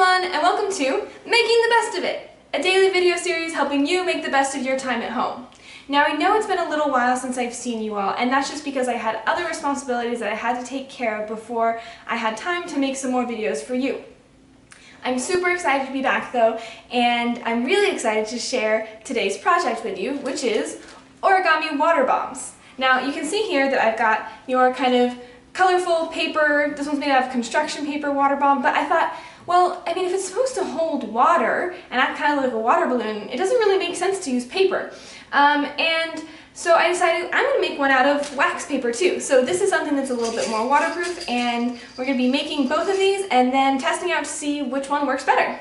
everyone, and welcome to Making the Best of It, a daily video series helping you make the best of your time at home. Now, I know it's been a little while since I've seen you all, and that's just because I had other responsibilities that I had to take care of before I had time to make some more videos for you. I'm super excited to be back though, and I'm really excited to share today's project with you, which is origami water bombs. Now, you can see here that I've got your kind of colorful paper. This one's made out of construction paper water bomb, but I thought, well, I mean, if it's supposed to hold water and act kind of like a water balloon, it doesn't really make sense to use paper. And so I decided I'm going to make one out of wax paper too. So this is something that's a little bit more waterproof, and we're going to be making both of these and then testing out to see which one works better.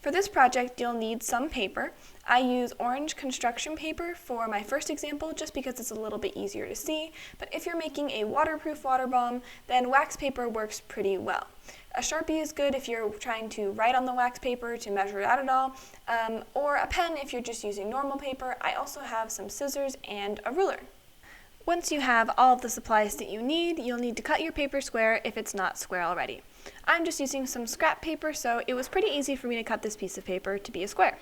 For this project, you'll need some paper. I use orange construction paper for my first example just because it's a little bit easier to see, but if you're making a waterproof water bomb, then wax paper works pretty well. A Sharpie is good if you're trying to write on the wax paper to measure it out at all, or a pen if you're just using normal paper. I also have some scissors and a ruler. Once you have all of the supplies that you need, you'll need to cut your paper square if it's not square already. I'm just using some scrap paper, so it was pretty easy for me to cut this piece of paper to be a square.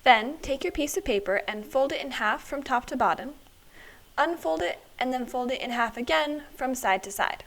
Then take your piece of paper and fold it in half from top to bottom, unfold it, and then fold it in half again from side to side.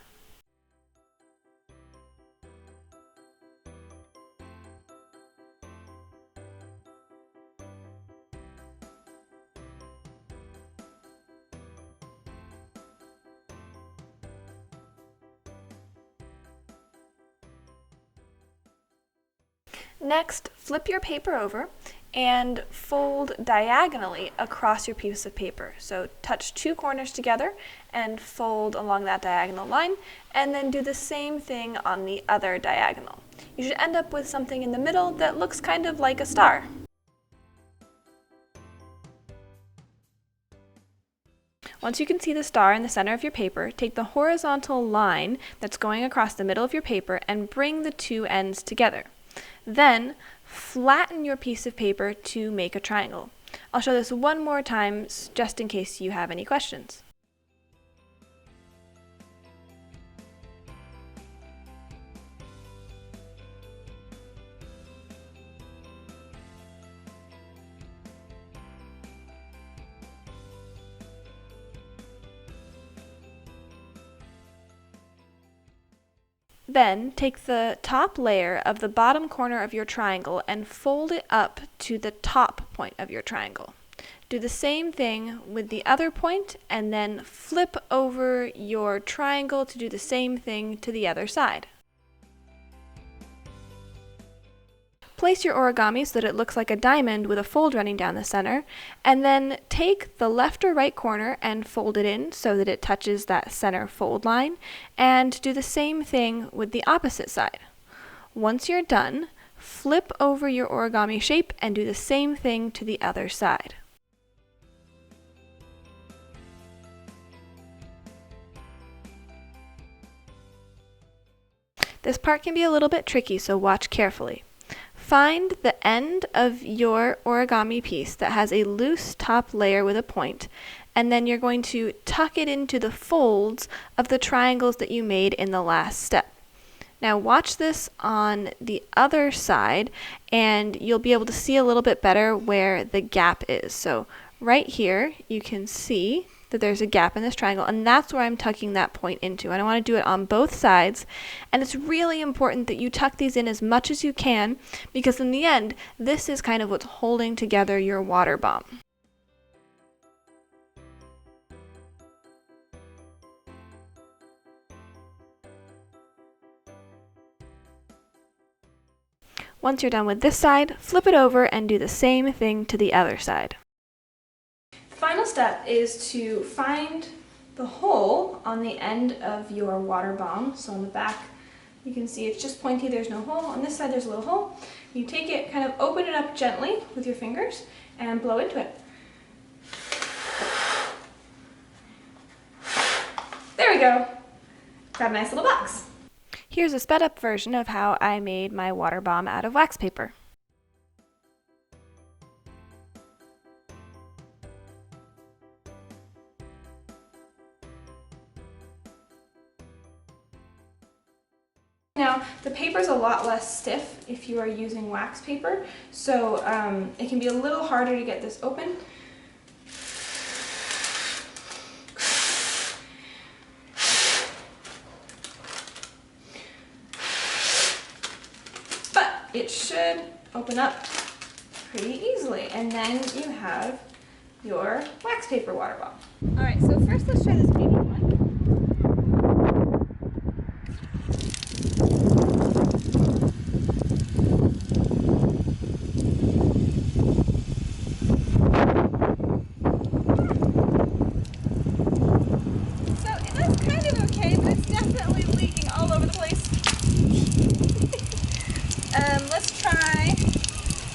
Next, flip your paper over and fold diagonally across your piece of paper. So touch two corners together and fold along that diagonal line, and then do the same thing on the other diagonal. You should end up with something in the middle that looks kind of like a star. Once you can see the star in the center of your paper, take the horizontal line that's going across the middle of your paper and bring the two ends together. Then, flatten your piece of paper to make a triangle. I'll show this one more time just in case you have any questions. Then take the top layer of the bottom corner of your triangle and fold it up to the top point of your triangle. Do the same thing with the other point, and then flip over your triangle to do the same thing to the other side. Place your origami so that it looks like a diamond with a fold running down the center, and then take the left or right corner and fold it in so that it touches that center fold line, and do the same thing with the opposite side. Once you're done, flip over your origami shape and do the same thing to the other side. This part can be a little bit tricky, so watch carefully. Find the end of your origami piece that has a loose top layer with a point, and then you're going to tuck it into the folds of the triangles that you made in the last step. Now watch this on the other side, and you'll be able to see a little bit better where the gap is. So right here, you can see that there's a gap in this triangle, and that's where I'm tucking that point into. And I want to do it on both sides, and it's really important that you tuck these in as much as you can, because in the end, this is kind of what's holding together your water bomb. Once you're done with this side, flip it over and do the same thing to the other side. The final step is to find the hole on the end of your water bomb. So on the back, you can see it's just pointy, there's no hole. On this side, there's a little hole. You take it, kind of open it up gently with your fingers and blow into it. There we go. Got a nice little box. Here's a sped up version of how I made my water bomb out of wax paper. Now, the paper is a lot less stiff if you are using wax paper, so it can be a little harder to get this open. But it should open up pretty easily, and then you have your wax paper water bomb. Alright, so first let's try this baby one. Let's try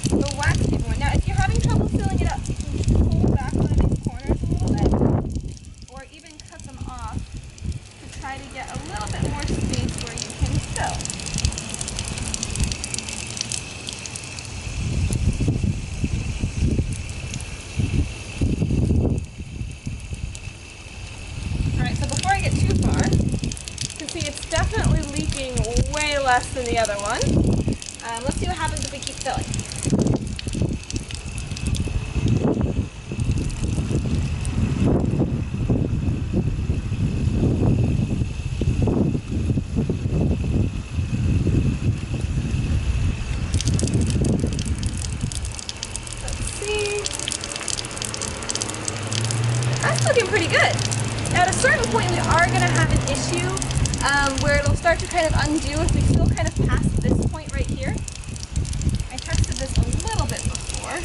the wax paper one. Now, if you're having trouble filling it up, you can just pull back on these corners a little bit, or even cut them off to try to get a little bit more space where you can fill. Alright, so before I get too far, you can see it's definitely leaking way less than the other one. Let's see what happens if we keep filling. Let's see. That's looking pretty good. Now, at a certain point, we are going to have an issue where it'll start to kind of undo if we still kind of pass this point right here. I tested this a little bit before.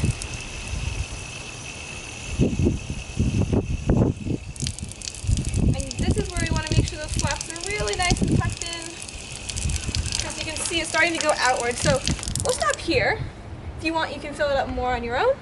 And this is where we want to make sure those flaps are really nice and tucked in, because you can see it's starting to go outward. So we'll stop here. If you want, you can fill it up more on your own.